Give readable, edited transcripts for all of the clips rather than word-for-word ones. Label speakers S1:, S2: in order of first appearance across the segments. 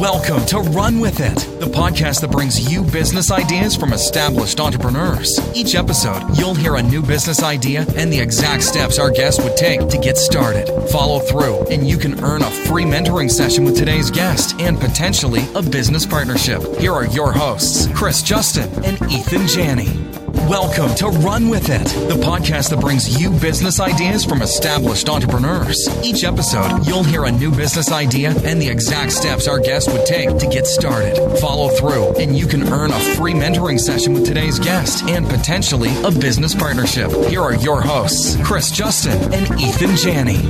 S1: Welcome to Run With It, the podcast that brings you business ideas from established entrepreneurs. Each episode, you'll hear a new business idea and the exact steps our guest would take to get started. Follow through, and you can earn a free mentoring session with today's guest and potentially a business partnership. Here are your hosts, Chris Justin and Ethan Janney. Welcome to Run With It, the podcast that brings you business ideas from established entrepreneurs. Each episode, you'll hear a new business idea and the exact steps our guest would take to get started. Follow through, and you can earn a free mentoring session with today's guest and potentially a business partnership. Here are your hosts, Chris Justin and Ethan Janney.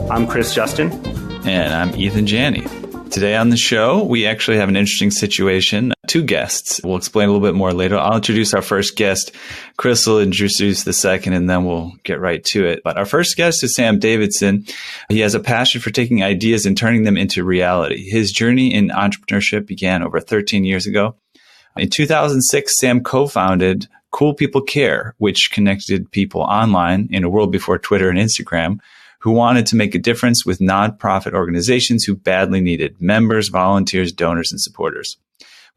S2: I'm Chris Justin.
S3: And I'm Ethan Janney. Today on the show, we actually have an interesting situation. Two guests. We'll explain a little bit more later. I'll introduce our first guest. Chris will introduce the second, and then we'll get right to it. But our first guest is Sam Davidson. He has a passion for taking ideas and turning them into reality. His journey in entrepreneurship began over 13 years ago. In 2006, Sam co-founded Cool People Care, which connected people online in a world before Twitter and Instagram, who wanted to make a difference with nonprofit organizations who badly needed members, volunteers, donors, and supporters.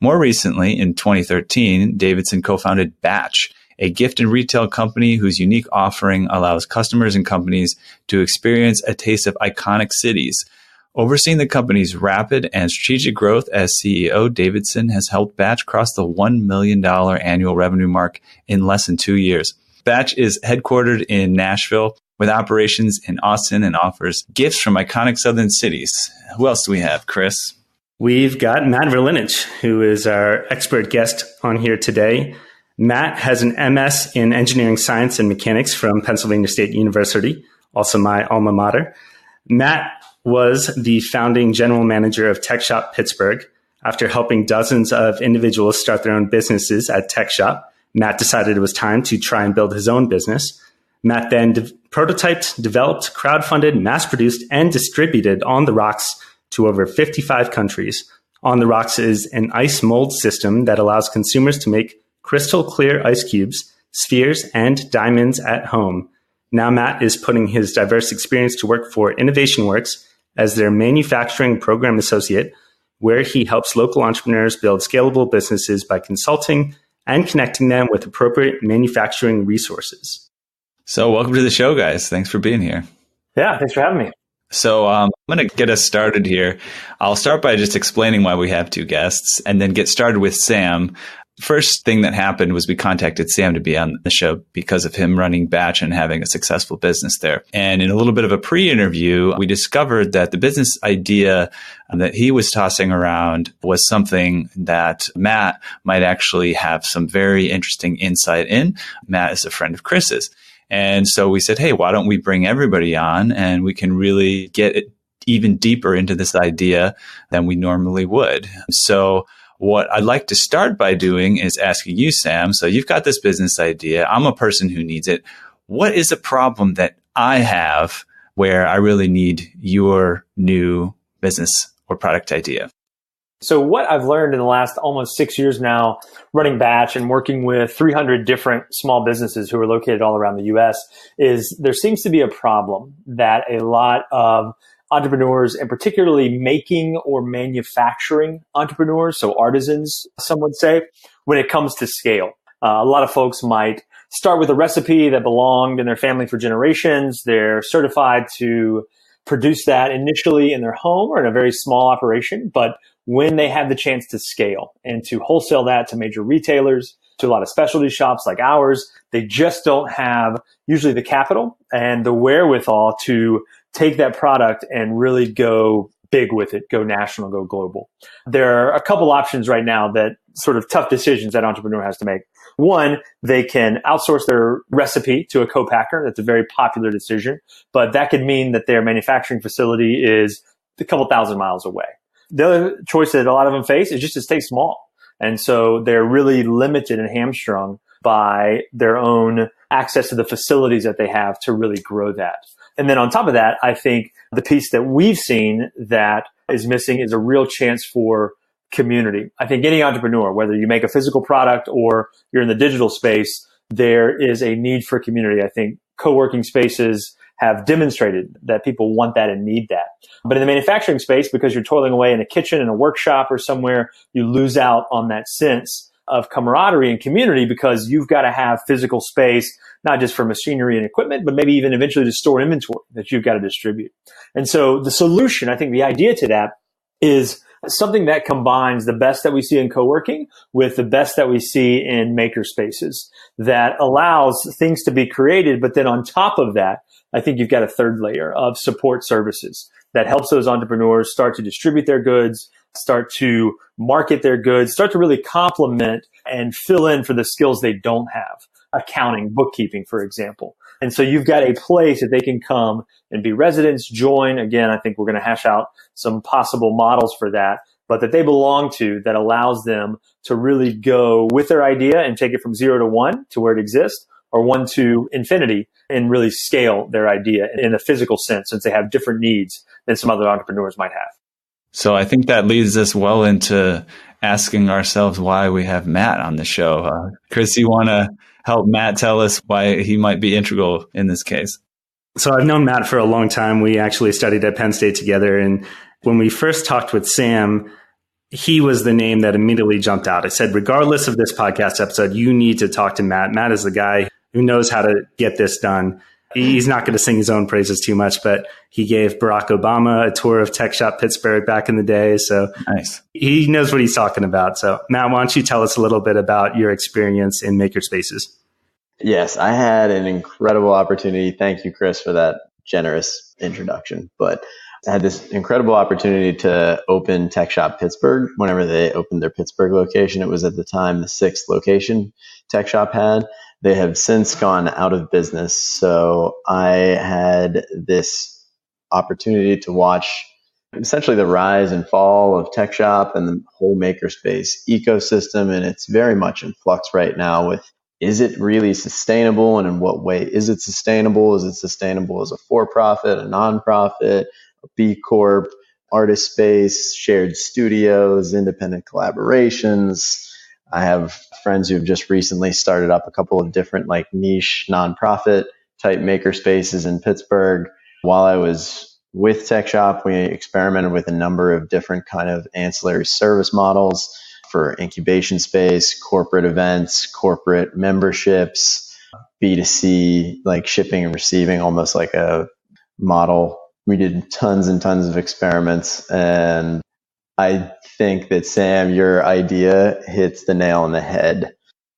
S3: More recently, in 2013, Davidson co-founded Batch, a gift and retail company whose unique offering allows customers and companies to experience a taste of iconic cities. Overseeing the company's rapid and strategic growth as CEO, Davidson has helped Batch cross the $1 million annual revenue mark in less than 2 years. Batch is headquartered in Nashville, with operations in Austin, and offers gifts from iconic southern cities. Who else do we have, Chris?
S2: We've got Matt Verlinich, who is our expert guest on here today. Matt has an MS in engineering science and mechanics from Pennsylvania State University, also my alma mater. Matt was the founding general manager of Tech Shop Pittsburgh. After helping dozens of individuals start their own businesses at Tech Shop, Matt decided it was time to try and build his own business. Matt then prototyped, developed, crowdfunded, mass-produced, and distributed On the Rocks to over 55 countries. On the Rocks is an ice mold system that allows consumers to make crystal clear ice cubes, spheres, and diamonds at home. Now Matt is putting his diverse experience to work for Innovation Works as their manufacturing program associate, where he helps local entrepreneurs build scalable businesses by consulting and connecting them with appropriate manufacturing resources.
S3: So welcome to the show, guys. Thanks for being here.
S4: Yeah, thanks for having me.
S3: So I'm going to get us started here. I'll start by just explaining why we have two guests and then get started with Sam. First thing that happened was we contacted Sam to be on the show because of him running Batch and having a successful business there. And in a little bit of a pre-interview, we discovered that the business idea that he was tossing around was something that Matt might actually have some very interesting insight in. Matt is a friend of Chris's. And so we said, hey, why don't we bring everybody on and we can really get it even deeper into this idea than we normally would. So what I'd like to start by doing is asking you, Sam, so you've got this business idea. I'm a person who needs it. What is a problem that I have where I really need your new business or product idea?
S4: So what I've learned in the last almost 6 years now, running Batch and working with 300 different small businesses who are located all around the U.S., is there seems to be a problem that a lot of entrepreneurs, and particularly making or manufacturing entrepreneurs, so artisans, some would say, when it comes to scale. A lot of folks might start with a recipe that belonged in their family for generations. They're certified to produce that initially in their home or in a very small operation, but when they have the chance to scale and to wholesale that to major retailers, to a lot of specialty shops like ours, they just don't have usually the capital and the wherewithal to take that product and really go big with it, go national, go global. There are a couple options right now that sort of tough decisions that entrepreneur has to make. One, they can outsource their recipe to a co-packer. That's a very popular decision, but that could mean that their manufacturing facility is a couple thousand miles away. The other choice that a lot of them face is just to stay small. And so they're really limited and hamstrung by their own access to the facilities that they have to really grow that. And then on top of that, I think the piece that we've seen that is missing is a real chance for community. I think any entrepreneur, whether you make a physical product or you're in the digital space, there is a need for community. I think co-working spaces have demonstrated that people want that and need that. But in the manufacturing space, because you're toiling away in a kitchen, in a workshop or somewhere, you lose out on that sense of camaraderie and community because you've got to have physical space, not just for machinery and equipment, but maybe even eventually to store inventory that you've got to distribute. And so the solution, I think the idea to that is something that combines the best that we see in co-working with the best that we see in maker spaces that allows things to be created. But then on top of that, I think you've got a third layer of support services that helps those entrepreneurs start to distribute their goods, start to market their goods, start to really complement and fill in for the skills they don't have. Accounting, bookkeeping, for example. And so you've got a place that they can come and be residents, join. Again, I think we're going to hash out some possible models for that, but that they belong to that allows them to really go with their idea and take it from 0 to 1 to where it exists, or 1 to infinity, and really scale their idea in a physical sense, since they have different needs than some other entrepreneurs might have.
S3: So I think that leads us well into asking ourselves why we have Matt on the show. Chris, you want to help Matt tell us why he might be integral in this case?
S2: So I've known Matt for a long time. We actually studied at Penn State together. And when we first talked with Sam, he was the name that immediately jumped out. I said, regardless of this podcast episode, you need to talk to Matt. Matt is the guy who knows how to get this done. He's not going to sing his own praises too much, but he gave Barack Obama a tour of Tech Shop Pittsburgh back in the day. So
S3: nice.
S2: He knows what he's talking about. So Matt, why don't you tell us a little bit about your experience in makerspaces?
S5: Yes, I had an incredible opportunity. Thank you, Chris, for that generous introduction. But I had this incredible opportunity to open Tech Shop Pittsburgh. Whenever they opened their Pittsburgh location, it was at the time the 6th location Tech Shop had. They have since gone out of business. So I had this opportunity to watch essentially the rise and fall of Tech Shop and the whole makerspace ecosystem. And it's very much in flux right now with, is it really sustainable? And in what way is it sustainable? Is it sustainable as a for-profit, a nonprofit, a B Corp, artist space, shared studios, independent collaborations? I have friends who have just recently started up a couple of different like niche nonprofit type maker spaces in Pittsburgh. While I was with Tech Shop, we experimented with a number of different kind of ancillary service models for incubation space, corporate events, corporate memberships, B2C, like shipping and receiving, almost like a model. We did tons and tons of experiments, and I think that, Sam, your idea hits the nail on the head.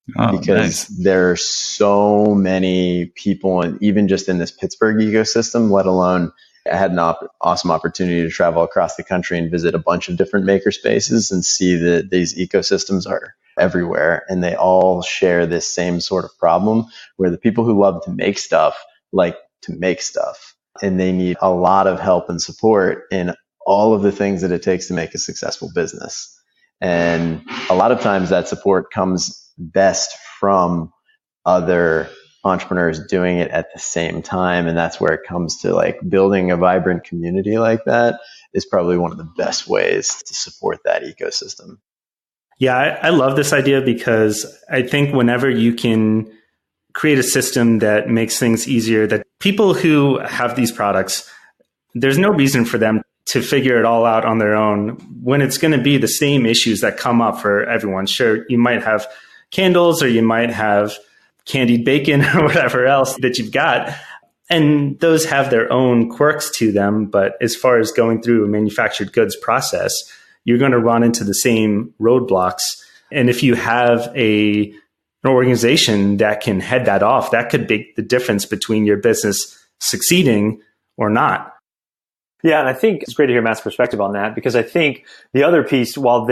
S5: Because nice. There are so many people, and even just in this Pittsburgh ecosystem, let alone I had an awesome opportunity to travel across the country and visit a bunch of different maker spaces and see that these ecosystems are everywhere, and they all share this same sort of problem where the people who love to make stuff like to make stuff, and they need a lot of help and support in all of the things that it takes to make a successful business. And a lot of times that support comes best from other entrepreneurs doing it at the same time. And that's where it comes to like building a vibrant community like that is probably one of the best ways to support that ecosystem.
S2: Yeah, I love this idea because I think whenever you can create a system that makes things easier, that people who have these products, there's no reason for them to figure it all out on their own when it's going to be the same issues that come up for everyone. Sure, you might have candles or you might have candied bacon or whatever else that you've got. And those have their own quirks to them. But as far as going through a manufactured goods process, you're going to run into the same roadblocks. And if you have an organization that can head that off, that could make the difference between your business succeeding or not.
S4: Yeah, and I think it's great to hear Matt's perspective on that, because I think the other piece, while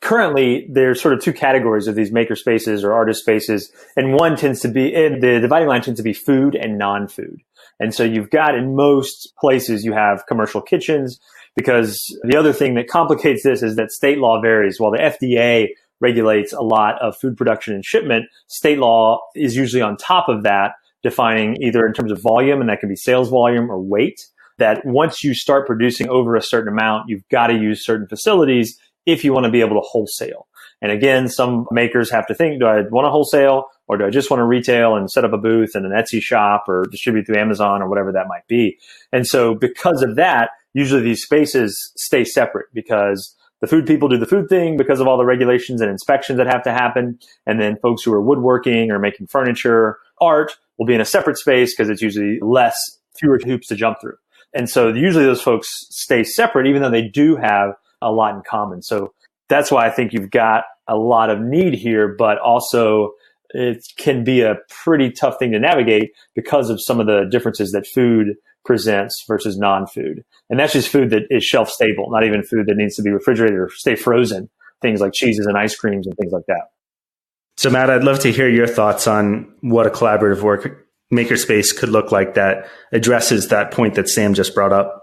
S4: currently there's sort of two categories of these maker spaces or artist spaces, and one tends to be, and the dividing line tends to be food and non-food. And so you've got, in most places, you have commercial kitchens, because the other thing that complicates this is that state law varies. While the FDA regulates a lot of food production and shipment, state law is usually on top of that, defining either in terms of volume, and that can be sales volume, or weight, that once you start producing over a certain amount, you've got to use certain facilities if you want to be able to wholesale. And again, some makers have to think, do I want to wholesale or do I just want to retail and set up a booth in an Etsy shop or distribute through Amazon or whatever that might be? And so because of that, usually these spaces stay separate because the food people do the food thing because of all the regulations and inspections that have to happen. And then folks who are woodworking or making furniture, art will be in a separate space because it's usually fewer hoops to jump through. And so usually those folks stay separate, even though they do have a lot in common. So that's why I think you've got a lot of need here, but also it can be a pretty tough thing to navigate because of some of the differences that food presents versus non-food. And that's just food that is shelf stable, not even food that needs to be refrigerated or stay frozen, things like cheeses and ice creams and things like that.
S2: So Matt, I'd love to hear your thoughts on what a collaborative makerspace could look like that addresses that point that Sam just brought up.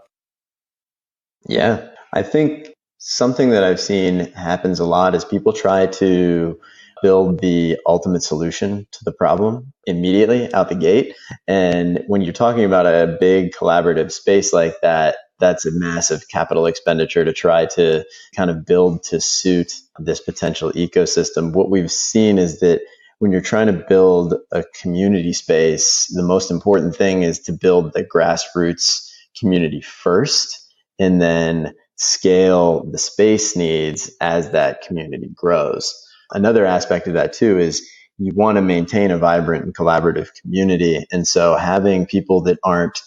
S5: Yeah, I think something that I've seen happens a lot is people try to build the ultimate solution to the problem immediately out the gate. And when you're talking about a big collaborative space like that, that's a massive capital expenditure to try to kind of build to suit this potential ecosystem. What we've seen is that when you're trying to build a community space, the most important thing is to build the grassroots community first and then scale the space needs as that community grows. Another aspect of that too is you want to maintain a vibrant and collaborative community. And so having people that aren't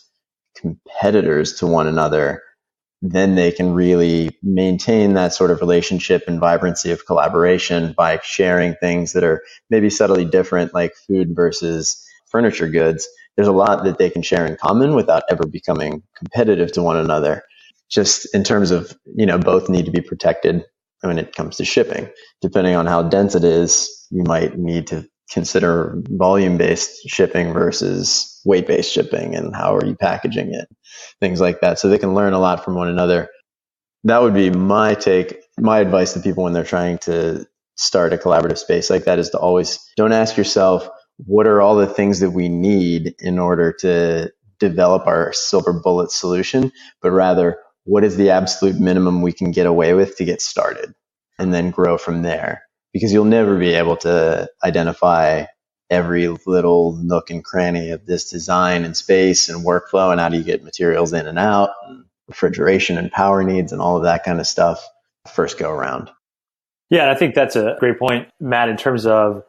S5: competitors to one another, then they can really maintain that sort of relationship and vibrancy of collaboration by sharing things that are maybe subtly different, like food versus furniture goods. There's a lot that they can share in common without ever becoming competitive to one another. Just in terms of, both need to be protected when it comes to shipping. Depending on how dense it is, you might need to consider volume-based shipping versus weight-based shipping, and how are you packaging it, things like that. So they can learn a lot from one another. That would be my take. My advice to people when they're trying to start a collaborative space like that is to always don't ask yourself, what are all the things that we need in order to develop our silver bullet solution, but rather, what is the absolute minimum we can get away with to get started, and then grow from there. Because you'll never be able to identify every little nook and cranny of this design and space and workflow, and how do you get materials in and out, and refrigeration and power needs and all of that kind of stuff first go around.
S4: Yeah, I think that's a great point, Matt, in terms of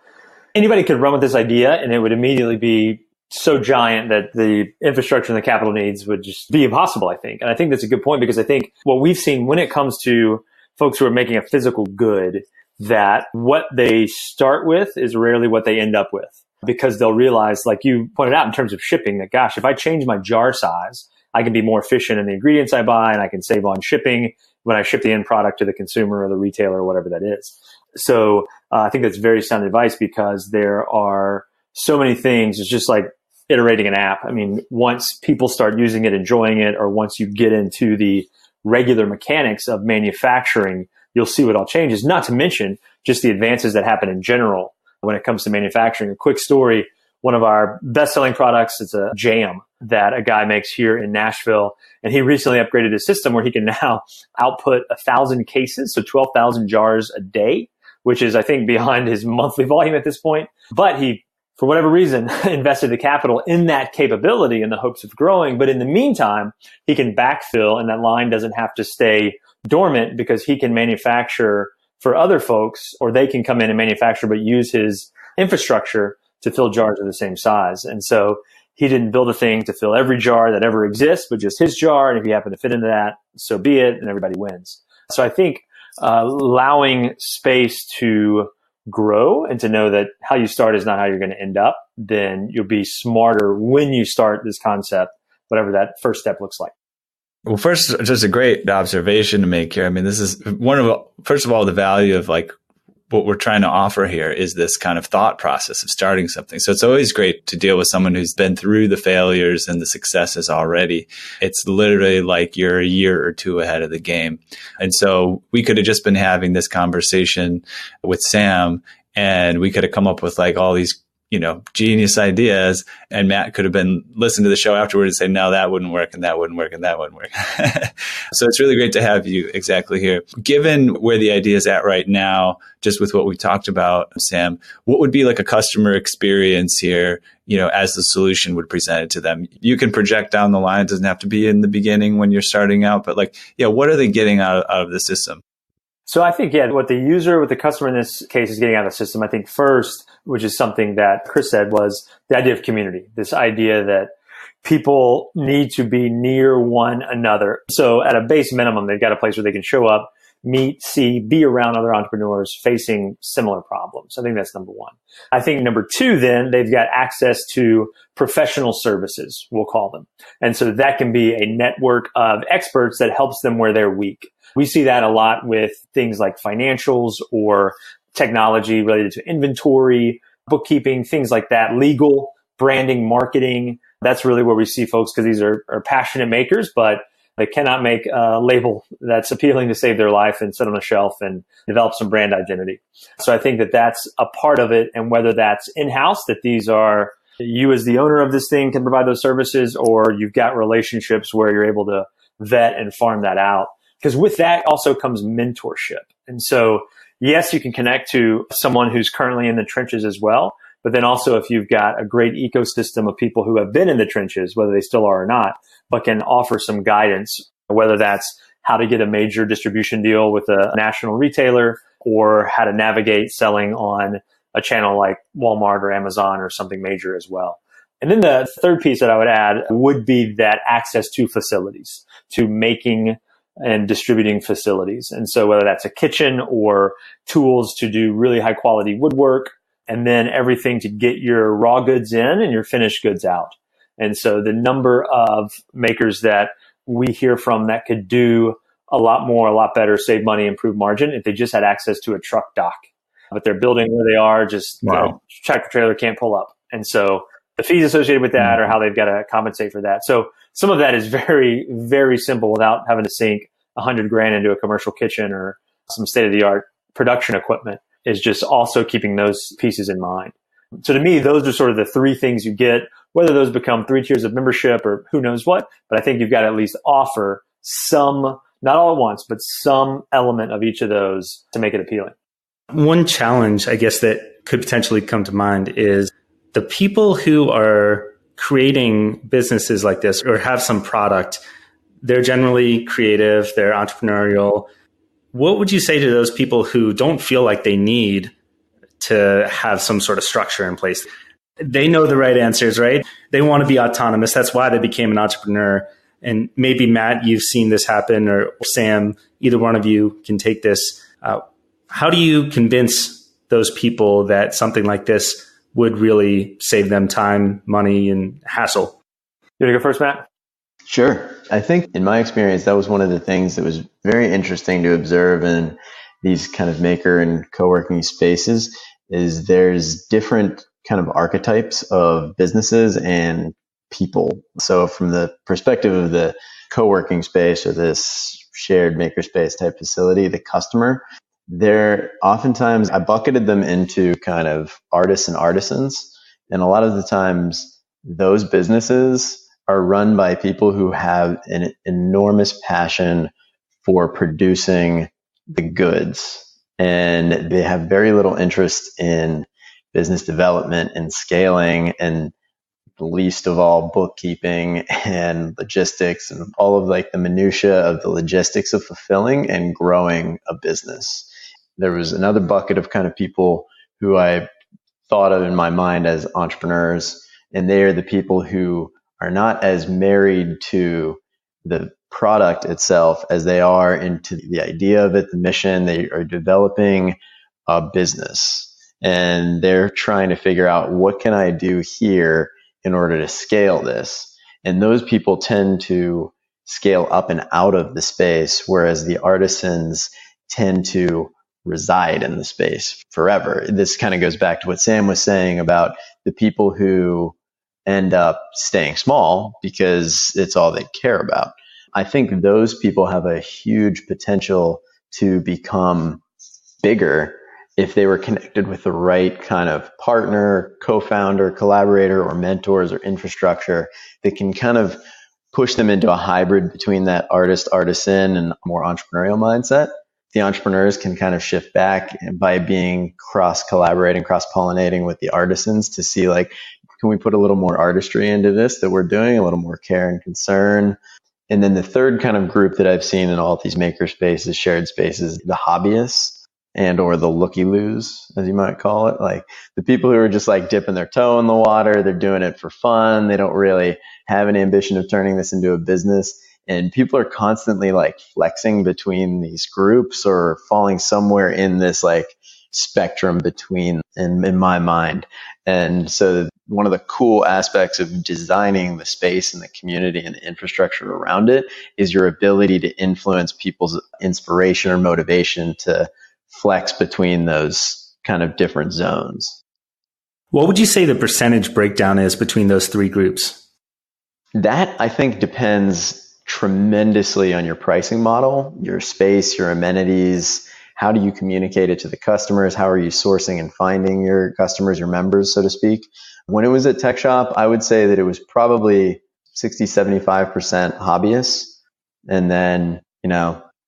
S4: anybody could run with this idea and it would immediately be so giant that the infrastructure and the capital needs would just be impossible, I think. And I think that's a good point, because I think what we've seen when it comes to folks who are making a physical good, that what they start with is rarely what they end up with, because they'll realize, like you pointed out in terms of shipping, that gosh, if I change my jar size, I can be more efficient in the ingredients I buy, and I can save on shipping when I ship the end product to the consumer or the retailer or whatever that is. So I think that's very sound advice, because there are so many things. It's just like iterating an app. I mean, once people start using it, enjoying it, or once you get into the regular mechanics of manufacturing, you'll see what all changes, not to mention just the advances that happen in general when it comes to manufacturing. A quick story, one of our best-selling products, it's a jam that a guy makes here in Nashville, and he recently upgraded his system where he can now output 1,000 cases, so 12,000 jars a day, which is, I think, behind his monthly volume at this point. But he, for whatever reason, invested the capital in that capability in the hopes of growing. But in the meantime, he can backfill, and that line doesn't have to stay dormant, because he can manufacture for other folks, or they can come in and manufacture but use his infrastructure to fill jars of the same size. And so he didn't build a thing to fill every jar that ever exists, but just his jar. And if you happen to fit into that, so be it, and everybody wins. So I think allowing space to grow and to know that how you start is not how you're going to end up, then you'll be smarter when you start this concept, whatever that first step looks like.
S3: Well, first, just a great observation to make here. I mean, this is first of all, the value of like what we're trying to offer here is this kind of thought process of starting something. So it's always great to deal with someone who's been through the failures and the successes already. It's literally like you're a year or two ahead of the game. And so we could have just been having this conversation with Sam, and we could have come up with like all these genius ideas, and Matt could have been listening to the show afterward and say, no, that wouldn't work, and that wouldn't work, and that wouldn't work. So it's really great to have you exactly here. Given where the idea is at right now, just with what we talked about, Sam, what would be like a customer experience here, as the solution would present it to them? You can project down the line. It doesn't have to be in the beginning when you're starting out, but what are they getting out of the system?
S4: So I think, what the customer in this case is getting out of the system, I think first, which is something that Chris said, was the idea of community, this idea that people need to be near one another. So at a base minimum, they've got a place where they can show up, meet, see, be around other entrepreneurs facing similar problems. I think that's number one. I think number two, then they've got access to professional services, we'll call them. And so that can be a network of experts that helps them where they're weak. We see that a lot with things like financials or technology related to inventory, bookkeeping, things like that, legal, branding, marketing. That's really where we see folks, because these are passionate makers, but they cannot make a label that's appealing to save their life and sit on a shelf and develop some brand identity. So I think that that's a part of it. And whether that's in-house, that these are, you as the owner of this thing can provide those services, or you've got relationships where you're able to vet and farm that out. Because with that also comes mentorship. And so, yes, you can connect to someone who's currently in the trenches as well. But then also, if you've got a great ecosystem of people who have been in the trenches, whether they still are or not, but can offer some guidance, whether that's how to get a major distribution deal with a national retailer, or how to navigate selling on a channel like Walmart or Amazon or something major as well. And then the third piece that I would add would be that access to facilities, to making and distributing facilities. And so whether that's a kitchen or tools to do really high quality woodwork, and then everything to get your raw goods in and your finished goods out. And so the number of makers that we hear from that could do a lot more, a lot better, save money, improve margin if they just had access to a truck dock. But they're building where they are, just tractor trailer can't pull up. And so the fees associated with that, or how they've got to compensate for that. So some of that is very, very simple without having to sink $100,000 into a commercial kitchen or some state-of-the-art production equipment, is just also keeping those pieces in mind. So to me, those are sort of the three things you get, whether those become 3 tiers of membership or who knows what, but I think you've got to at least offer some, not all at once, but some element of each of those to make it appealing.
S2: One challenge, I guess, that could potentially come to mind is the people who are creating businesses like this or have some product. They're generally creative, they're entrepreneurial. What would you say to those people who don't feel like they need to have some sort of structure in place? They know the right answers, right? They want to be autonomous. That's why they became an entrepreneur. And maybe, Matt, you've seen this happen, or Sam, either one of you can take this. How do you convince those people that something like this would really save them time, money, and hassle?
S4: You want to go first, Matt?
S5: Sure. I think in my experience, that was one of the things that was very interesting to observe in these kind of maker and co-working spaces, is there's different kind of archetypes of businesses and people. So from the perspective of the co-working space or this shared makerspace type facility, the customer, they're oftentimes, I bucketed them into kind of artists and artisans. And a lot of the times those businesses are run by people who have an enormous passion for producing the goods. And they have very little interest in business development and scaling, and least of all bookkeeping and logistics and all of like the minutia of the logistics of fulfilling and growing a business. There was another bucket of kind of people who I thought of in my mind as entrepreneurs, and they are the people who are not as married to the product itself as they are into the idea of it, the mission. They are developing a business, and they're trying to figure out, what can I do here in order to scale this? And those people tend to scale up and out of the space, whereas the artisans tend to reside in the space forever. This kind of goes back to what Sam was saying about the people who end up staying small because it's all they care about. I think those people have a huge potential to become bigger if they were connected with the right kind of partner, co-founder, collaborator, or mentors or infrastructure that can kind of push them into a hybrid between that artist, artisan, and more entrepreneurial mindset, the entrepreneurs can kind of shift back by being cross-collaborating, cross-pollinating with the artisans to see, like, can we put a little more artistry into this that we're doing, a little more care and concern? And then the third kind of group that I've seen in all of these maker spaces, shared spaces, the hobbyists and or the looky-loos, as you might call it, like the people who are just like dipping their toe in the water. They're doing it for fun. They don't really have an ambition of turning this into a business. And people are constantly like flexing between these groups or falling somewhere in this like spectrum between, in my mind. And so one of the cool aspects of designing the space and the community and the infrastructure around it is your ability to influence people's inspiration or motivation to flex between those kind of different zones.
S2: What would you say the percentage breakdown is between those three groups?
S5: That, I think, depends tremendously on your pricing model, your space, your amenities. How do you communicate it to the customers? How are you sourcing and finding your customers, your members, so to speak? When it was at Tech Shop, I would say that it was probably 60-75% hobbyists, and then,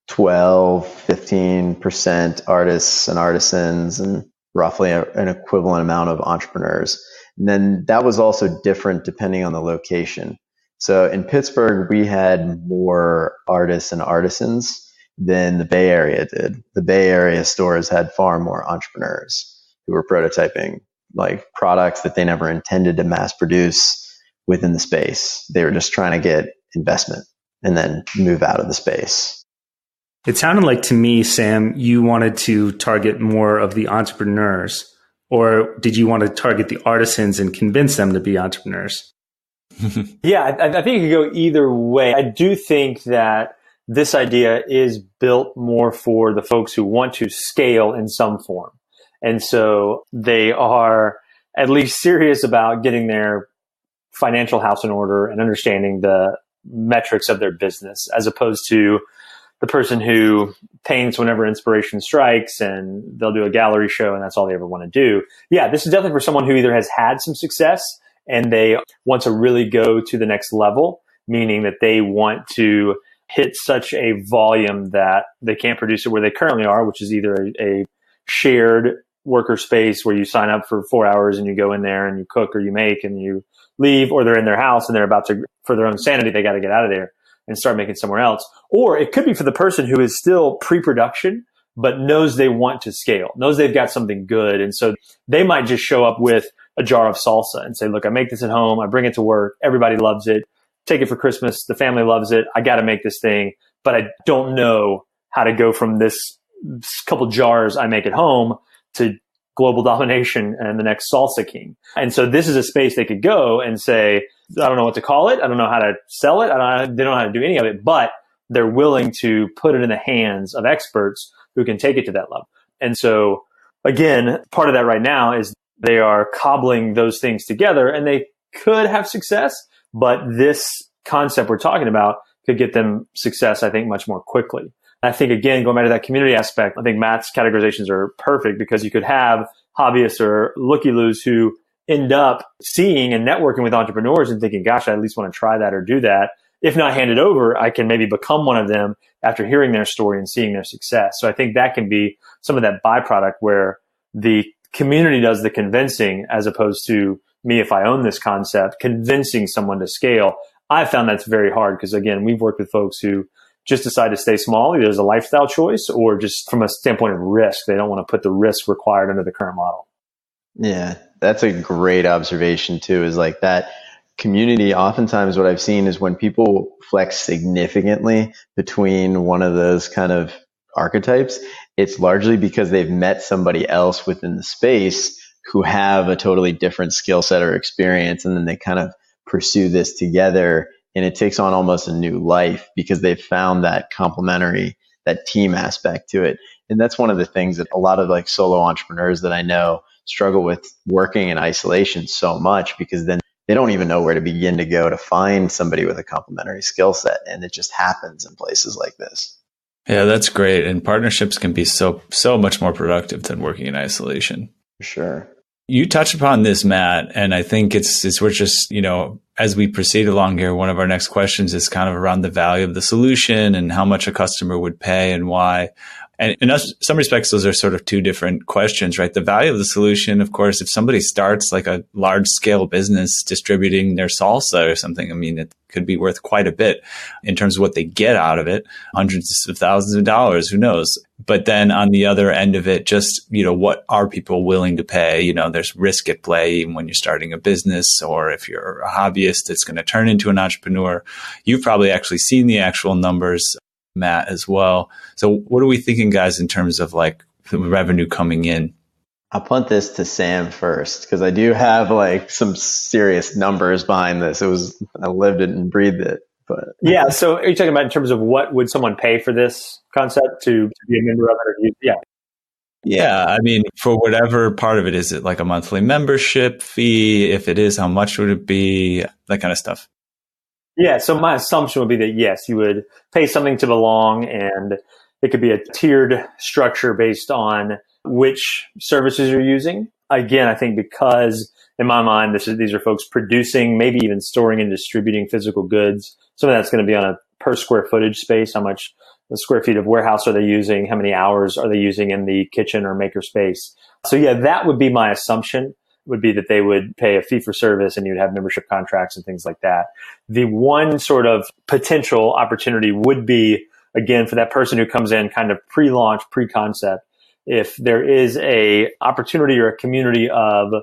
S5: 12-15% artists and artisans, and roughly an equivalent amount of entrepreneurs. And then that was also different depending on the location. So in Pittsburgh, we had more artists and artisans than the Bay Area did. The Bay Area stores had far more entrepreneurs who were prototyping like products that they never intended to mass produce within the space. They were just trying to get investment and then move out of the space.
S2: It sounded like to me, Sam, you wanted to target more of the entrepreneurs, or did you want to target the artisans and convince them to be entrepreneurs?
S4: Yeah, I think it could go either way. I do think that this idea is built more for the folks who want to scale in some form. And so they are at least serious about getting their financial house in order and understanding the metrics of their business, as opposed to the person who paints whenever inspiration strikes and they'll do a gallery show and that's all they ever want to do. Yeah, this is definitely for someone who either has had some success and they want to really go to the next level, meaning that they want to hit such a volume that they can't produce it where they currently are, which is either a shared worker space where you sign up for 4 hours and you go in there and you cook or you make and you leave, or they're in their house and they're about to, for their own sanity, they got to get out of there and start making somewhere else. Or it could be for the person who is still pre-production, but knows they want to scale, knows they've got something good. And so they might just show up with a jar of salsa and say, look, I make this at home. I bring it to work. Everybody loves it. Take it for Christmas. The family loves it. I got to make this thing, but I don't know how to go from this couple jars I make at home to global domination and the next salsa king. And so this is a space they could go and say, I don't know what to call it. I don't know how to sell it. They don't know how to do any of it, but they're willing to put it in the hands of experts who can take it to that level. And so again, part of that right now is they are cobbling those things together and they could have success, but this concept we're talking about could get them success, I think, much more quickly. I think, again, going back to that community aspect, I think Matt's categorizations are perfect because you could have hobbyists or looky-loos who end up seeing and networking with entrepreneurs and thinking, gosh, I at least want to try that or do that. If not hand it over, I can maybe become one of them after hearing their story and seeing their success. So I think that can be some of that byproduct where the community does the convincing as opposed to me, if I own this concept, convincing someone to scale. I found that's very hard because, again, we've worked with folks who just decide to stay small, either as a lifestyle choice or just from a standpoint of risk. They don't want to put the risk required under the current model.
S5: Yeah, that's a great observation too, is like that community. Oftentimes what I've seen is when people flex significantly between one of those kind of archetypes, it's largely because they've met somebody else within the space who have a totally different skill set or experience. And then they kind of pursue this together. And it takes on almost a new life because they've found that complementary, that team aspect to it. And that's one of the things that a lot of like solo entrepreneurs that I know struggle with working in isolation so much, because then they don't even know where to begin to go to find somebody with a complementary skill set. And it just happens in places like this.
S3: Yeah, that's great. And partnerships can be so much more productive than working in isolation.
S5: For sure.
S3: You touched upon this, Matt, and I think it's we're just, as we proceed along here, one of our next questions is kind of around the value of the solution and how much a customer would pay and why. And in some respects, those are sort of two different questions, right? The value of the solution, of course, if somebody starts like a large scale business distributing their salsa or something, I mean, it could be worth quite a bit in terms of what they get out of it, hundreds of thousands of dollars, who knows? But then on the other end of it, just, what are people willing to pay? There's risk at play even when you're starting a business, or if you're a hobbyist that's going to turn into an entrepreneur. You've probably actually seen the actual numbers, Matt, as well. So what are we thinking, guys, in terms of like the revenue coming in?
S5: I'll punt this to Sam first, because I do have like some serious numbers behind this. I lived it and breathed it. But
S4: yeah, so are you talking about in terms of what would someone pay for this concept to be a member of it? Or yeah.
S3: Yeah, I mean, for whatever part of it, is it like a monthly membership fee? If it is, how much would it be? That kind of stuff.
S4: Yeah, so my assumption would be that yes, you would pay something to belong, and it could be a tiered structure based on which services you're using. Again, I think because in my mind, these are folks producing, maybe even storing and distributing physical goods. Some of that's going to be on a per square footage space. How much the square feet of warehouse are they using? How many hours are they using in the kitchen or maker space? So yeah, that would be my assumption, would be that they would pay a fee for service and you'd have membership contracts and things like that. The one sort of potential opportunity would be, again, for that person who comes in kind of pre-launch, pre-concept, if there is a opportunity or a community of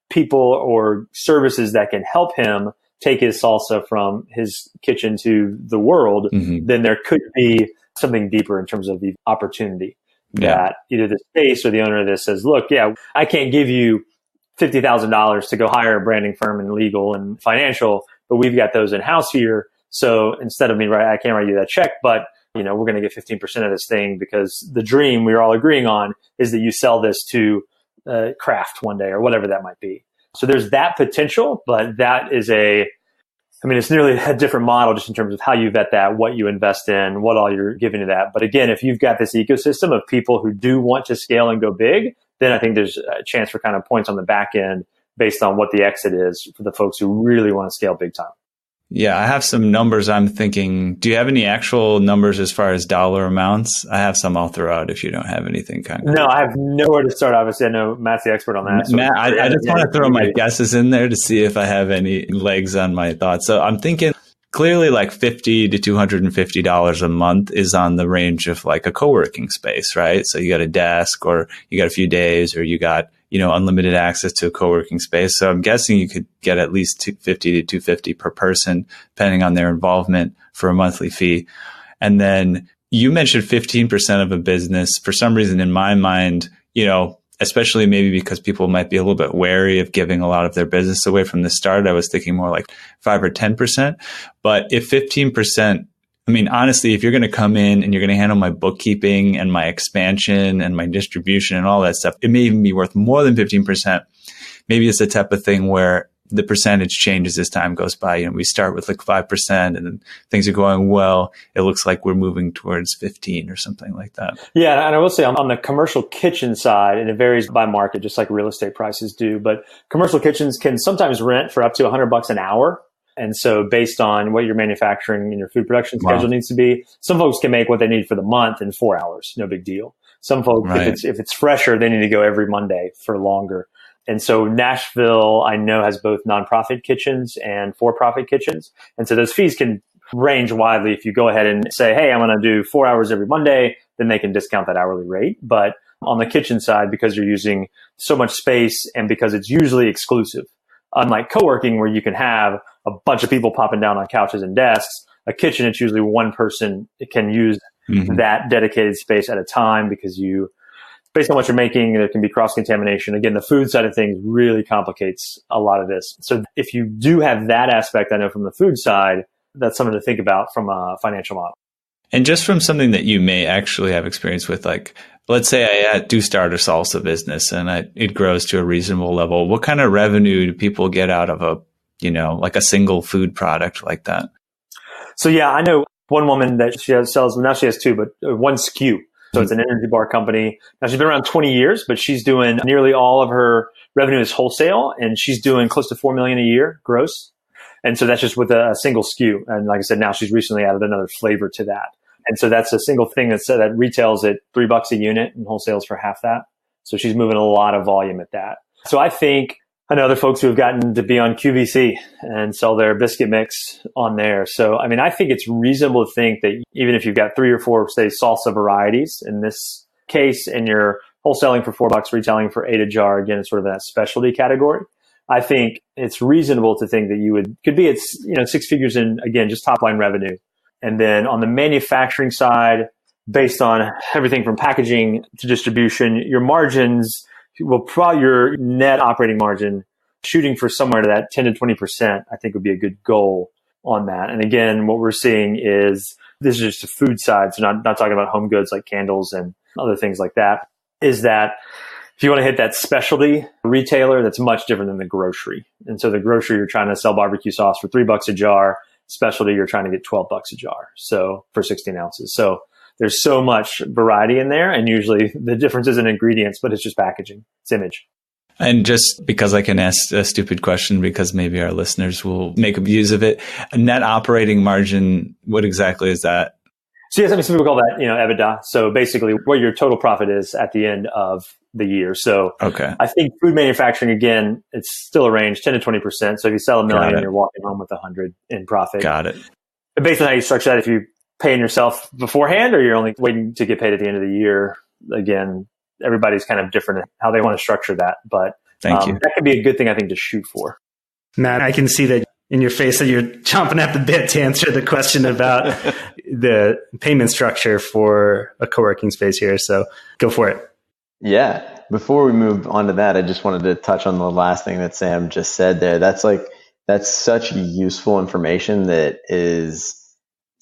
S4: people or services that can help him take his salsa from his kitchen to the world, then there could be something deeper in terms of the opportunity that either the space or the owner of this says, look, yeah, I can't give you $50,000 to go hire a branding firm and legal and financial, but we've got those in house here. So instead of me, I can't write you that check, but we're going to get 15% of this thing, because the dream we're all agreeing on is that you sell this to Kraft one day or whatever that might be. So there's that potential, but that is it's nearly a different model just in terms of how you vet that, what you invest in, what all you're giving to that. But again, if you've got this ecosystem of people who do want to scale and go big, then I think there's a chance for kind of points on the back end based on what the exit is for the folks who really want to scale big time.
S3: Yeah, I have some numbers I'm thinking. Do you have any actual numbers as far as dollar amounts? I have some I'll throw out if you don't have anything kind of.
S4: No, I have nowhere to start. Obviously, I know Matt's the expert on that. So
S3: Matt, I just want to throw my guesses in there to see if I have any legs on my thoughts. So I'm thinking clearly like $50 to $250 a month is on the range of like a co-working space, right? So you got a desk, or you got a few days, or you got unlimited access to a co-working space. So I'm guessing you could get at least $250 to $250 per person, depending on their involvement, for a monthly fee. And then you mentioned 15% of a business. For some reason in my mind, especially maybe because people might be a little bit wary of giving a lot of their business away from the start, I was thinking more like 5 or 10%. But if 15%, honestly, if you're going to come in and you're going to handle my bookkeeping and my expansion and my distribution and all that stuff, it may even be worth more than 15%. Maybe it's the type of thing where the percentage changes as time goes by. We start with like 5% and then things are going well. It looks like we're moving towards 15 or something like that.
S4: Yeah. And I will say on the commercial kitchen side, and it varies by market, just like real estate prices do, but commercial kitchens can sometimes rent for up to $100 an hour. And so based on what your manufacturing and your food production schedule needs to be, some folks can make what they need for the month in 4 hours. No big deal. Some folks, if it's fresher, they need to go every Monday for longer. And so Nashville, I know, has both nonprofit kitchens and for-profit kitchens. And so those fees can range widely. If you go ahead and say, hey, I'm going to do 4 hours every Monday, then they can discount that hourly rate. But on the kitchen side, because you're using so much space and because it's usually exclusive, unlike co-working where you can have a bunch of people popping down on couches and desks, a kitchen, it's usually one person can use that dedicated space at a time, because based on what you're making, there can be cross-contamination. Again, the food side of things really complicates a lot of this. So if you do have that aspect, I know from the food side, that's something to think about from a financial model.
S3: And just from something that you may actually have experience with, like, let's say I do start a salsa business and it grows to a reasonable level. What kind of revenue do people get out of like a single food product like that?
S4: So yeah, I know one woman that sells, now she has two, but one SKU. So it's an energy bar company. Now she's been around 20 years, but she's doing nearly all of her revenue is wholesale, and she's doing close to $4 million a year gross. And so that's just with a single SKU. And like I said, now she's recently added another flavor to that. And so that's a single thing that retails at $3 a unit and wholesales for half that. So she's moving a lot of volume at that. So I know other folks who have gotten to be on QVC and sell their biscuit mix on there. So, I mean, I think it's reasonable to think that even if you've got 3 or 4, say, salsa varieties in this case, and you're wholesaling for $4, retailing for $8 a jar, again, it's sort of that specialty category. I think it's reasonable to think that could be at, 6 figures in, again, just top line revenue. And then on the manufacturing side, based on everything from packaging to distribution, your margins your net operating margin shooting for somewhere to that 10 to 20%, I think would be a good goal on that. And again, what we're seeing is, this is just the food side, so not talking about home goods like candles and other things like that, is that if you want to hit that specialty retailer, that's much different than the grocery. And so the grocery, you're trying to sell barbecue sauce for $3 a jar. Specialty, you're trying to get $12 a jar. So for 16 ounces. So there's so much variety in there. And usually the difference isn't ingredients, but it's just packaging. It's image.
S3: And just because I can ask a stupid question, because maybe our listeners will make use of it, a net operating margin, what exactly is that?
S4: So yes, I mean, some people call that, EBITDA. So basically what your total profit is at the end of the year. So
S3: okay.
S4: I think food manufacturing, again, it's still a range, 10 to 20%. So if you sell $1 million, you're walking home with 100 in profit.
S3: Got it.
S4: But based on how you structure that, if you paying yourself beforehand or you're only waiting to get paid at the end of the year, again, everybody's kind of different in how they want to structure that. But
S3: thank you.
S4: That can be a good thing, I think, to shoot for.
S2: Matt, I can see that in your face that you're chomping at the bit to answer the question about the payment structure for a co-working space here. So go for it.
S5: Yeah. Before we move on to that, I just wanted to touch on the last thing that Sam just said there. That's such useful information that is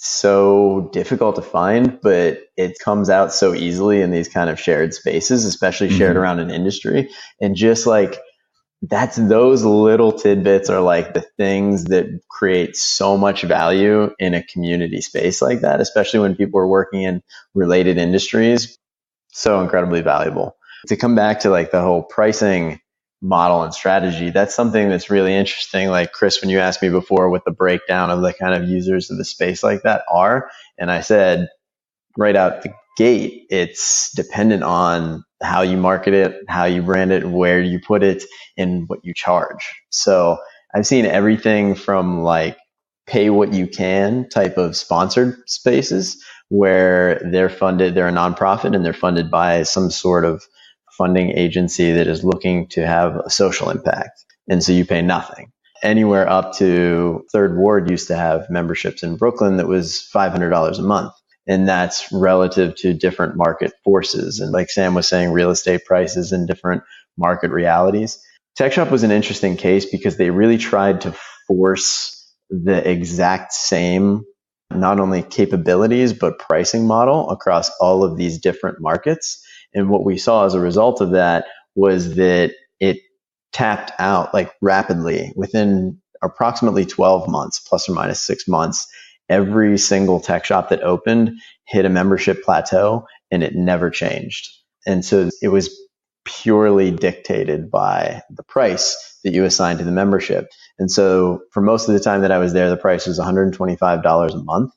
S5: so difficult to find, but it comes out so easily in these kind of shared spaces, especially shared around an industry. And just those little tidbits are like the things that create so much value in a community space like that, especially when people are working in related industries. So incredibly valuable. To come back to the whole pricing model and strategy, that's something that's really interesting. Like Chris, when you asked me before what the breakdown of the kind of users of the space like that are, and I said right out the gate, it's dependent on how you market it, how you brand it, where you put it, and what you charge. So I've seen everything from pay what you can type of sponsored spaces where they're a nonprofit and they're funded by some sort of funding agency that is looking to have a social impact. And so you pay nothing. Anywhere up to Third Ward used to have memberships in Brooklyn that was $500 a month. And that's relative to different market forces. And like Sam was saying, real estate prices and different market realities. Tech Shop was an interesting case because they really tried to force the exact same, not only capabilities, but pricing model across all of these different markets. And what we saw as a result of that was that it tapped out rapidly within approximately 12 months, plus or minus 6 months. Every single tech shop that opened hit a membership plateau and it never changed. And so it was purely dictated by the price that you assigned to the membership. And so for most of the time that I was there, the price was $125 a month.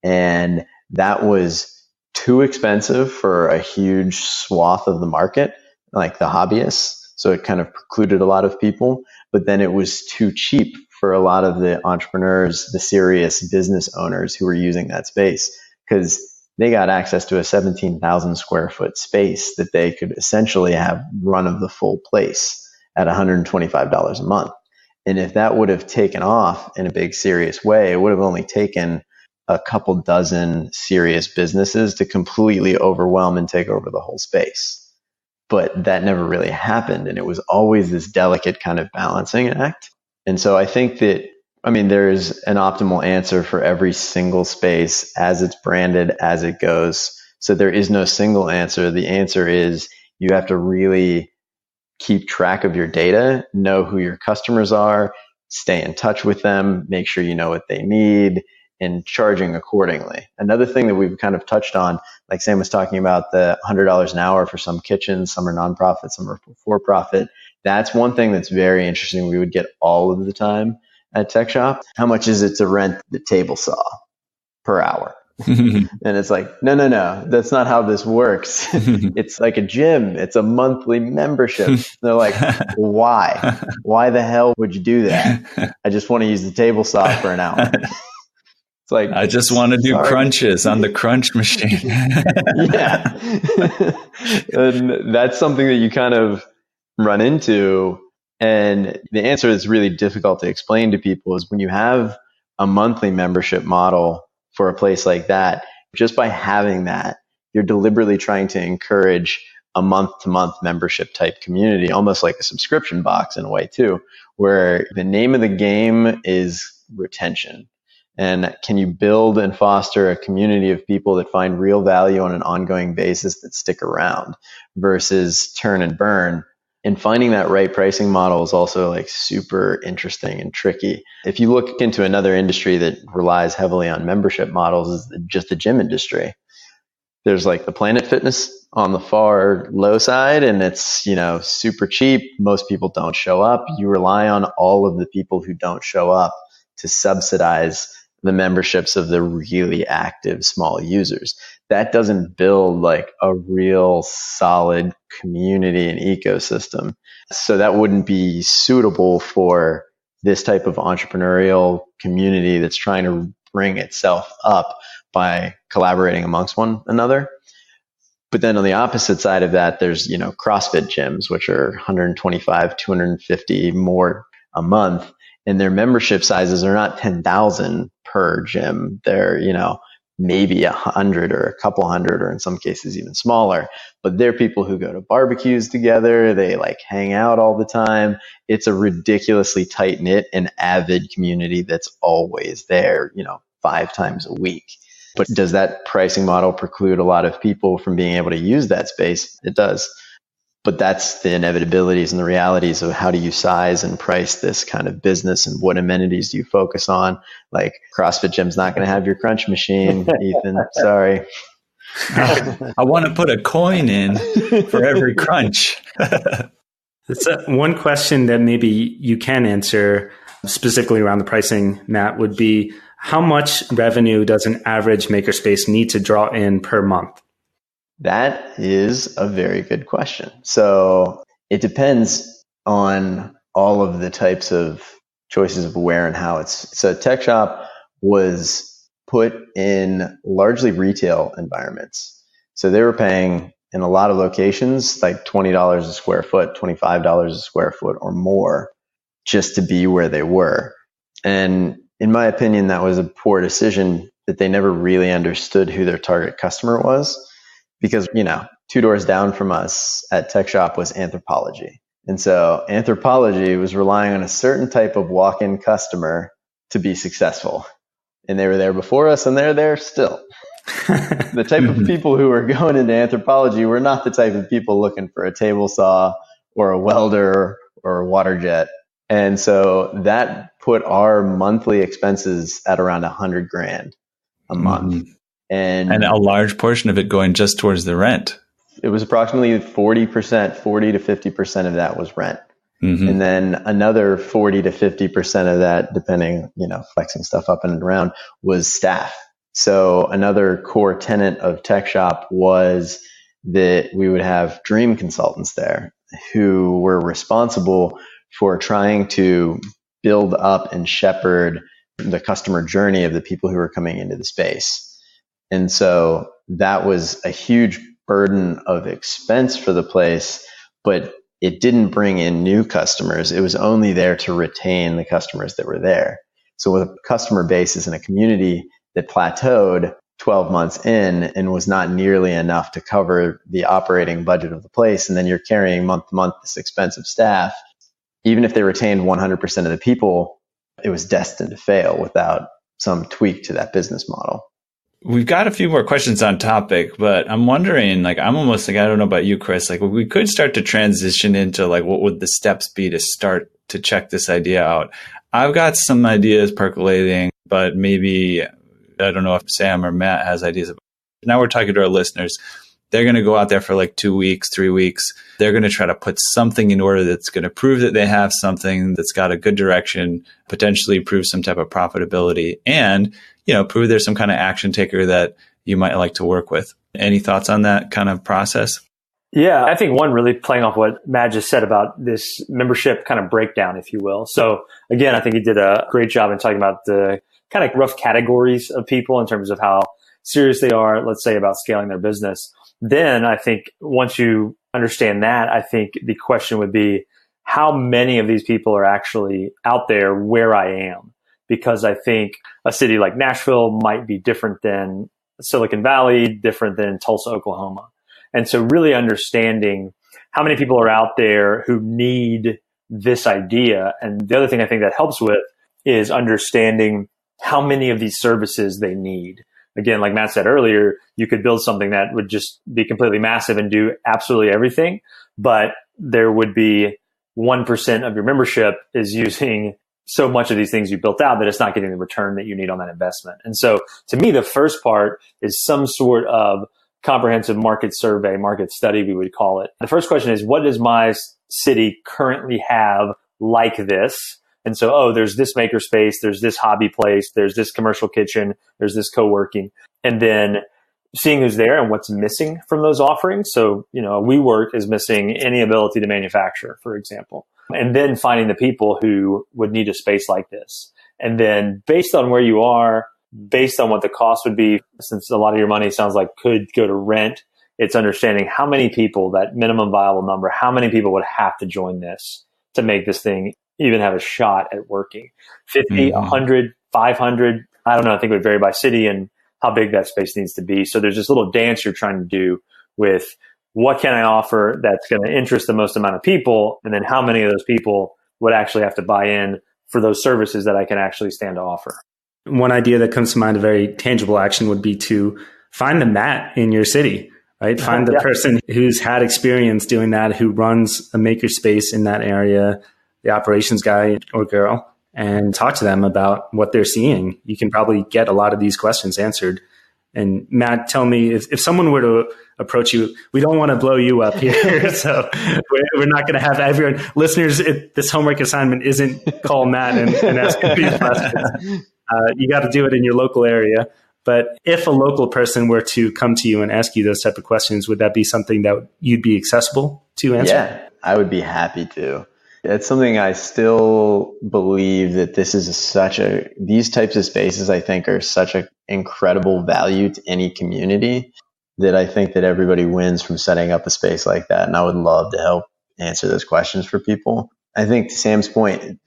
S5: And that was too expensive for a huge swath of the market, like the hobbyists. So it kind of precluded a lot of people, but then it was too cheap for a lot of the entrepreneurs, the serious business owners who were using that space, because they got access to a 17,000 square foot space that they could essentially have run of the full place at $125 a month. And if that would have taken off in a big, serious way, it would have only taken a couple dozen serious businesses to completely overwhelm and take over the whole space. But that never really happened. And it was always this delicate kind of balancing act. And so I think that, there's an optimal answer for every single space as it's branded, as it goes. So there is no single answer. The answer is you have to really keep track of your data, know who your customers are, stay in touch with them, make sure you know what they need, and charging accordingly. Another thing that we've kind of touched on, like Sam was talking about the $100 an hour for some kitchens, some are nonprofit, some are for-profit. That's one thing that's very interesting. We would get all of the time at Tech Shop. How much is it to rent the table saw per hour? And it's like, no, that's not how this works. It's like a gym. It's a monthly membership. They're like, why? Why the hell would you do that? I just want to use the table saw for an hour. It's like,
S3: I just want to do crunches on the crunch machine.
S5: Yeah. And that's something that you kind of run into. And the answer that's really difficult to explain to people is when you have a monthly membership model for a place like that, just by having that, you're deliberately trying to encourage a month-to-month membership type community, almost like a subscription box in a way too, where the name of the game is retention. And can you build and foster a community of people that find real value on an ongoing basis that stick around versus turn and burn? And finding that right pricing model is also like super interesting and tricky. If you look into another industry that relies heavily on membership models, is just the gym industry. There's like the Planet Fitness on the far low side, and it's, super cheap. Most people don't show up. You rely on all of the people who don't show up to subsidize the memberships of the really active small users. That doesn't build like a real solid community and ecosystem. So that wouldn't be suitable for this type of entrepreneurial community that's trying to bring itself up by collaborating amongst one another. But then on the opposite side of that, there's, CrossFit gyms, which are 125, 250 more a month. And their membership sizes are not 10,000 per gym. They're, maybe 100 or a couple hundred, or in some cases even smaller. But they're people who go to barbecues together. They like hang out all the time. It's a ridiculously tight knit and avid community that's always there, 5 times a week. But does that pricing model preclude a lot of people from being able to use that space? It does. But that's the inevitabilities and the realities of how do you size and price this kind of business, and what amenities do you focus on? Like CrossFit gym's not going to have your crunch machine, Ethan. Sorry.
S3: I want to put a coin in for every crunch.
S2: That's one question that maybe you can answer specifically around the pricing, Matt, would be how much revenue does an average makerspace need to draw in per month?
S5: That is a very good question. So it depends on all of the types of choices of where and how it's. So Tech Shop was put in largely retail environments. So they were paying in a lot of locations like $20 a square foot, $25 a square foot or more just to be where they were. And in my opinion, that was a poor decision, that they never really understood who their target customer was. Because, 2 doors down from us at Tech Shop was Anthropology. And so Anthropology was relying on a certain type of walk-in customer to be successful. And they were there before us, and they're there still. The type of people who were going into Anthropology were not the type of people looking for a table saw or a welder or a water jet. And so that put our monthly expenses at around $100,000 a month. And
S3: a large portion of it going just towards the rent.
S5: It was approximately 40%, 40 to 50% of that was rent. And then another 40 to 50% of that, depending, flexing stuff up and around, was staff. So another core tenet of Tech Shop was that we would have dream consultants there who were responsible for trying to build up and shepherd the customer journey of the people who were coming into the space. And so that was a huge burden of expense for the place, but it didn't bring in new customers. It was only there to retain the customers that were there. So with a customer base in a community that plateaued 12 months in and was not nearly enough to cover the operating budget of the place, and then you're carrying month to month this expensive staff, even if they retained 100% of the people, it was destined to fail without some tweak to that business model.
S3: We've got a few more questions on topic, but I'm wondering, I'm almost I don't know about you, Chris, we could start to transition into what would the steps be to start to check this idea out? I've got some ideas percolating, but maybe I don't know if Sam or Matt has ideas about. Now we're talking to our listeners. They're going to go out there for like 2 weeks, 3 weeks. They're going to try to put something in order that's going to prove that they have something that's got a good direction, potentially prove some type of profitability, and, prove there's some kind of action taker that you might like to work with. Any thoughts on that kind of process?
S4: Yeah, I think one, really playing off what Matt just said about this membership kind of breakdown, if you will. So again, I think he did a great job in talking about the kind of rough categories of people in terms of how serious they are, let's say, about scaling their business. Then I think once you understand that, I think the question would be, how many of these people are actually out there where I am? Because I think a city like Nashville might be different than Silicon Valley, different than Tulsa, Oklahoma. And so really understanding how many people are out there who need this idea. And the other thing I think that helps with is understanding how many of these services they need. Again, like Matt said earlier, you could build something that would just be completely massive and do absolutely everything, but there would be 1% of your membership is using so much of these things you built out that it's not getting the return that you need on that investment. And so to me, the first part is some sort of comprehensive market survey, market study, we would call it. The first question is, what does my city currently have like this? And so, there's this makerspace, there's this hobby place, there's this commercial kitchen, there's this co-working. And then seeing who's there and what's missing from those offerings. So, WeWork is missing any ability to manufacture, for example. And then finding the people who would need a space like this. And then based on where you are, based on what the cost would be, since a lot of your money sounds like could go to rent, it's understanding how many people, that minimum viable number, how many people would have to join this to make this thing even have a shot at working. 50, 100, 500, I don't know. I think it would vary by city and how big that space needs to be. So there's this little dance you're trying to do with what can I offer that's going to interest the most amount of people, and then how many of those people would actually have to buy in for those services that I can actually stand to offer.
S2: One idea that comes to mind, a very tangible action, would be to find the Matt in your city, right? Find the person who's had experience doing that, who runs a makerspace in that area, the operations guy or girl, and talk to them about what they're seeing. You can probably get a lot of these questions answered. And Matt, tell me, if someone were to approach you, we don't want to blow you up here. So we're not going to have everyone, listeners, this homework assignment isn't call Matt and ask him these questions. You got to do it in your local area. But if a local person were to come to you and ask you those type of questions, would that be something that you'd be accessible to answer?
S5: Yeah, I would be happy to. It's something I still believe that these types of spaces, I think, are such an incredible value to any community that I think that everybody wins from setting up a space like that. And I would love to help answer those questions for people. I think to Sam's point,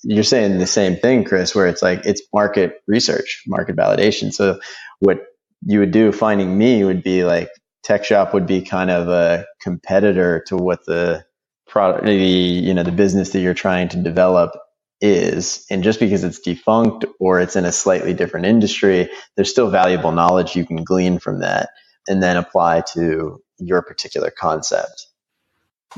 S5: you're saying the same thing, Chris, where it's like, it's market research, market validation. So what you would do finding me would be like, Tech Shop would be kind of a competitor to what the product, the business that you're trying to develop is. And just because it's defunct or it's in a slightly different industry, there's still valuable knowledge you can glean from that and then apply to your particular concept.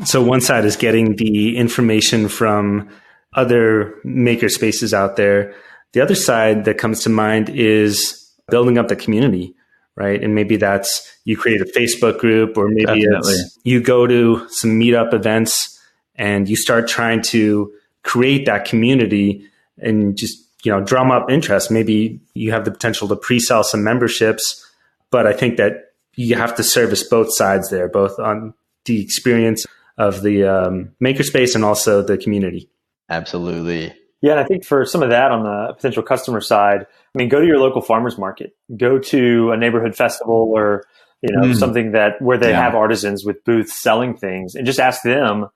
S2: So one side is getting the information from other maker spaces out there. The other side that comes to mind is building up the community, right? And maybe that's you create a Facebook group, or maybe it's you go to some meetup events and you start trying to create that community and just, drum up interest. Maybe you have the potential to pre-sell some memberships, but I think that you have to service both sides there, both on the experience of the makerspace and also the community.
S5: Absolutely.
S4: Yeah, and I think for some of that on the potential customer side, go to your local farmers market, go to a neighborhood festival or something where they have artisans with booths selling things, and just ask them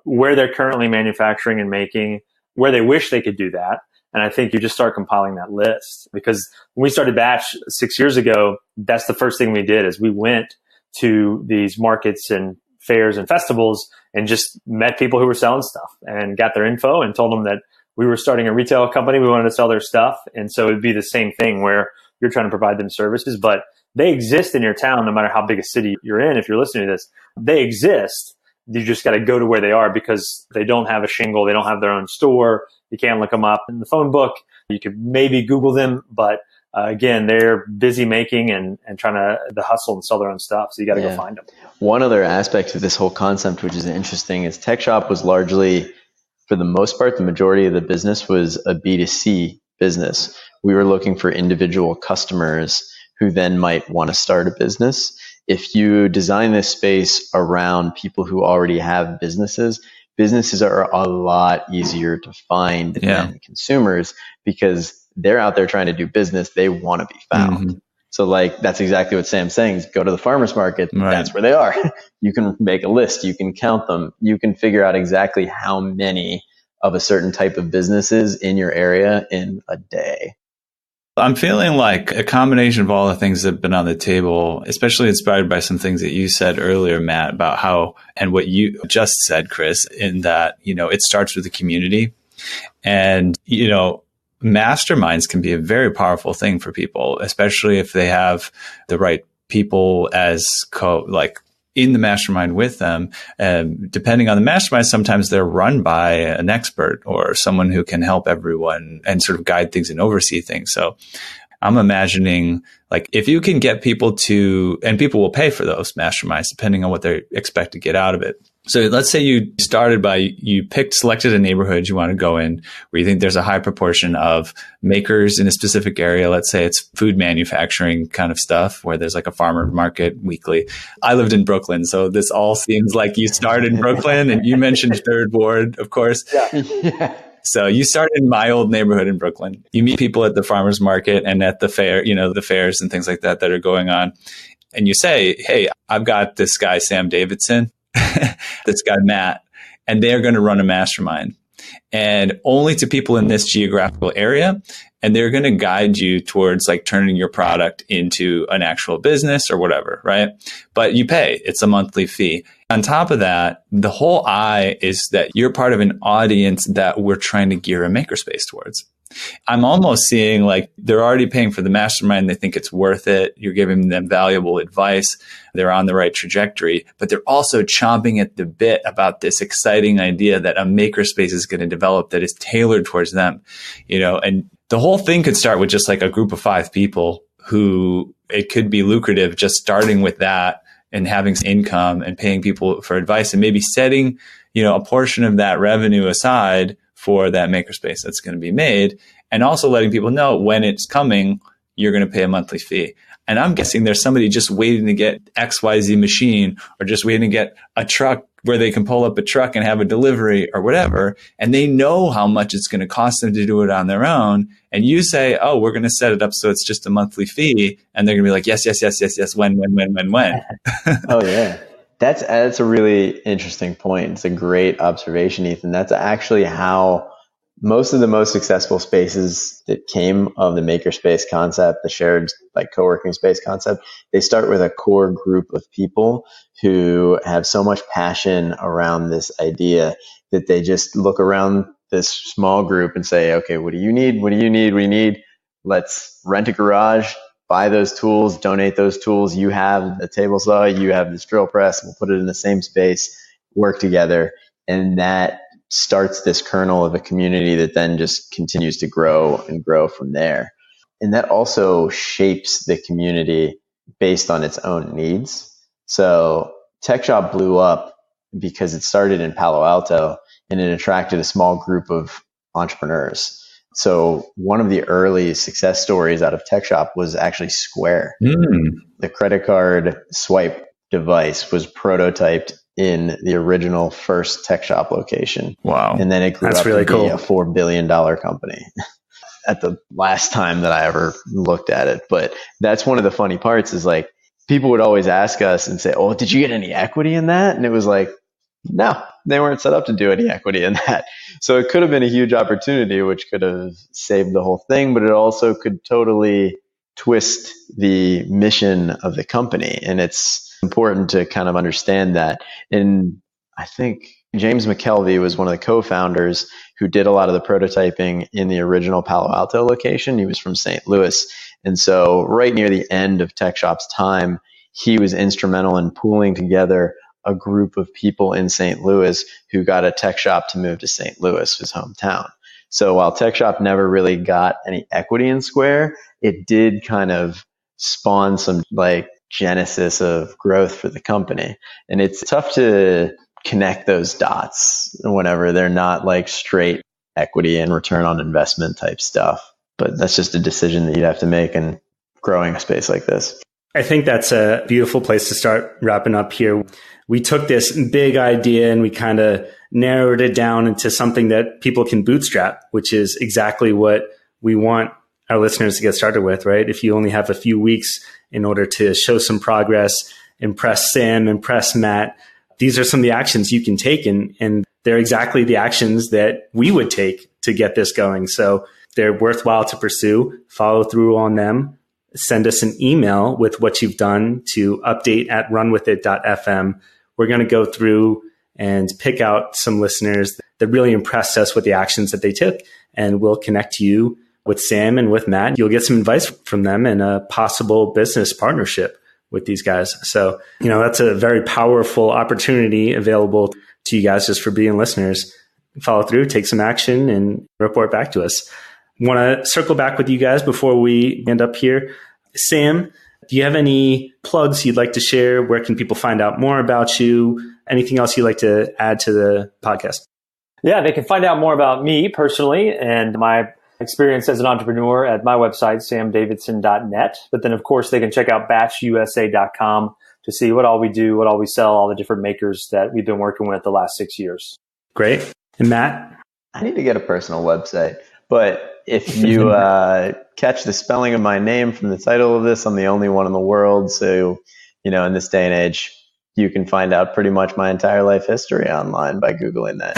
S4: where they're currently manufacturing and making, where they wish they could do that. And I think you just start compiling that list, because when we started Batch 6 years ago, that's the first thing we did is we went to these markets and fairs and festivals and just met people who were selling stuff and got their info and told them that we were starting a retail company. We wanted to sell their stuff. And so it'd be the same thing where you're trying to provide them services, but they exist in your town, no matter how big a city you're in. If you're listening to this, they exist. You just got to go to where they are, because they don't have a shingle. They don't have their own store. You can't look them up in the phone book. You could maybe Google them, but again, they're busy making and trying to the hustle and sell their own stuff. So you got to go find them.
S5: One other aspect of this whole concept, which is interesting, is Tech Shop was largely, for the most part, the majority of the business was a B2C business. We were looking for individual customers who then might want to start a business. If you design this space around people who already have businesses are a lot easier to find than consumers, because they're out there trying to do business. They want to be found. Mm-hmm. So like, that's exactly what Sam's saying is go to the farmer's market. Right. That's where they are. You can make a list. You can count them. You can figure out exactly how many of a certain type of businesses in your area in a day.
S3: I'm feeling like a combination of all the things that have been on the table, especially inspired by some things that you said earlier, Matt, about how, and what you just said, Chris, in that, it starts with the community. And, masterminds can be a very powerful thing for people, especially if they have the right people as in the mastermind with them. Depending on the mastermind, sometimes they're run by an expert or someone who can help everyone and sort of guide things and oversee things. So I'm imagining like if you can get people to, and people will pay for those masterminds depending on what they expect to get out of it. So let's say you started by, selected a neighborhood you want to go in where you think there's a high proportion of makers in a specific area. Let's say it's food manufacturing kind of stuff where there's like a farmer market weekly. I lived in Brooklyn, so this all seems like you started in Brooklyn, and you mentioned Third Ward, of course. Yeah. So you start in my old neighborhood in Brooklyn. You meet people at the farmer's market and at the fair, the fairs and things like that are going on. And you say, hey, I've got this guy, Sam Davidson, this guy, Matt, and they're going to run a mastermind, and only to people in this geographical area. And they're going to guide you towards like turning your product into an actual business or whatever, right? But you pay, it's a monthly fee. On top of that, the whole eye is that you're part of an audience that we're trying to gear a makerspace towards. I'm almost seeing like they're already paying for the mastermind. They think it's worth it. You're giving them valuable advice. They're on the right trajectory, but they're also chomping at the bit about this exciting idea that a makerspace is going to develop that is tailored towards them, and the whole thing could start with just like a group of 5 people who it could be lucrative just starting with that and having some income and paying people for advice and maybe setting, a portion of that revenue aside for that makerspace that's going to be made, and also letting people know when it's coming, you're going to pay a monthly fee. And I'm guessing there's somebody just waiting to get XYZ machine, or just waiting to get a truck where they can pull up a truck and have a delivery or whatever. And they know how much it's going to cost them to do it on their own. And you say, oh, we're going to set it up so it's just a monthly fee. And they're going to be like, yes. When?
S5: Oh, yeah. That's a really interesting point. It's a great observation, Ethan. That's actually how most of the most successful spaces that came of the makerspace concept, the shared like co-working space concept, they start with a core group of people who have so much passion around this idea that they just look around this small group and say, okay, what do you need? What do you need? What do you need? Let's rent a garage, buy those tools, donate those tools. You have a table saw, you have this drill press, we'll put it in the same space, work together. And that starts this kernel of a community that then just continues to grow and grow from there. And that also shapes the community based on its own needs. So Tech Shop blew up because it started in Palo Alto and it attracted a small group of entrepreneurs. So one of the early success stories out of Tech Shop was actually Square. The credit card swipe device was prototyped in the original first Tech Shop location.
S3: Wow.
S5: And then it grew up to be a $4 billion company at the last time that I ever looked at it. But that's one of the funny parts is like, people would always ask us and say, oh, did you get any equity in that? And it was like, no, they weren't set up to do any equity in that. So it could have been a huge opportunity, which could have saved the whole thing, but it also could totally twist the mission of the company. And it's important to kind of understand that. And I think James McKelvey was one of the co-founders who did a lot of the prototyping in the original Palo Alto location. He was from St. Louis. And so right near the end of Tech Shop's time, he was instrumental in pooling together a group of people in St. Louis who got a Tech Shop to move to St. Louis, his hometown. So while TechShop never really got any equity in Square, it did kind of spawn some like genesis of growth for the company. And it's tough to connect those dots whenever they're not like straight equity and return on investment type stuff. But that's just a decision that you'd have to make in growing a space like this.
S2: I think that's a beautiful place to start wrapping up here. We took this big idea and we kind of narrowed it down into something that people can bootstrap, which is exactly what we want our listeners to get started with, right? If you only have a few weeks in order to show some progress, impress Sam, impress Matt, these are some of the actions you can take, and they're exactly the actions that we would take to get this going. So they're worthwhile to pursue. Follow through on them. Send us an email with what you've done to update@runwithit.fm. We're going to go through and pick out some listeners that really impressed us with the actions that they took, and we'll connect you with Sam and with Matt. You'll get some advice from them and a possible business partnership with these guys. So, that's a very powerful opportunity available to you guys just for being listeners. Follow through, take some action, and report back to us. Want to circle back with you guys before we end up here. Sam, do you have any plugs you'd like to share? Where can people find out more about you? Anything else you'd like to add to the podcast?
S4: Yeah, they can find out more about me personally and my experience as an entrepreneur at my website, samdavidson.net. But then, of course, they can check out batchusa.com to see what all we do, what all we sell, all the different makers that we've been working with the last 6 years.
S2: Great. And Matt?
S5: I need to get a personal website. But if you catch the spelling of my name from the title of this, I'm the only one in the world. So, in this day and age, you can find out pretty much my entire life history online by Googling that.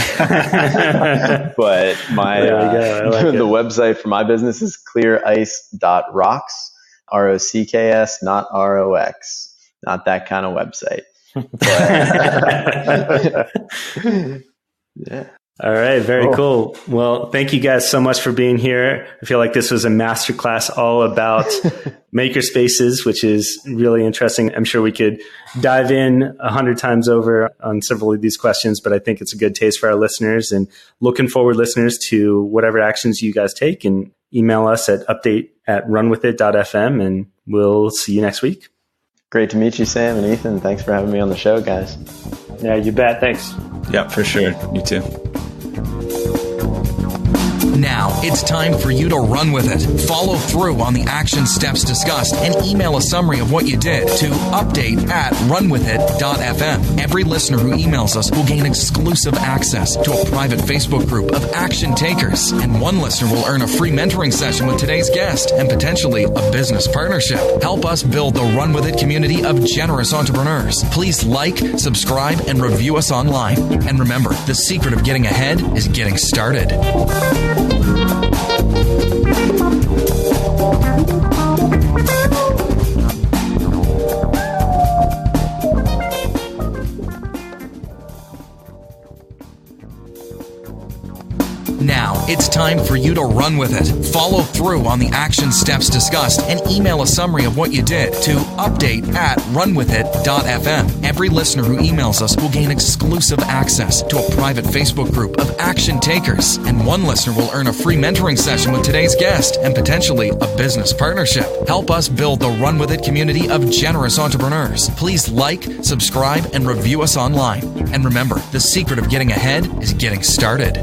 S5: But the website for my business is clearice.rocks, ROCKS, not ROX. Not that kind of website. But, yeah.
S2: All right. Very cool. Well, thank you guys so much for being here. I feel like this was a masterclass all about maker spaces, which is really interesting. I'm sure we could dive in 100 times over on several of these questions, but I think it's a good taste for our listeners, and looking forward, listeners, to whatever actions you guys take, and email us at update@runwithit.fm, and we'll see you next week.
S5: Great to meet you, Sam and Ethan. Thanks for having me on the show, guys.
S4: Yeah, you bet. Thanks.
S3: Yeah, for sure. You too.
S1: Now it's time for you to run with it. Follow through on the action steps discussed and email a summary of what you did to update@runwithit.fm. Every listener who emails us will gain exclusive access to a private Facebook group of action takers. And one listener will earn a free mentoring session with today's guest and potentially a business partnership. Help us build the Run With It community of generous entrepreneurs. Please like, subscribe, and review us online. And remember, the secret of getting ahead is getting started. Now it's time for you to run with it. Follow through on the action steps discussed and email a summary of what you did to update@runwithit.fm. Every listener who emails us will gain exclusive access to a private Facebook group of action takers. And one listener will earn a free mentoring session with today's guest and potentially a business partnership. Help us build the Run With It community of generous entrepreneurs. Please like, subscribe, and review us online. And remember, the secret of getting ahead is getting started.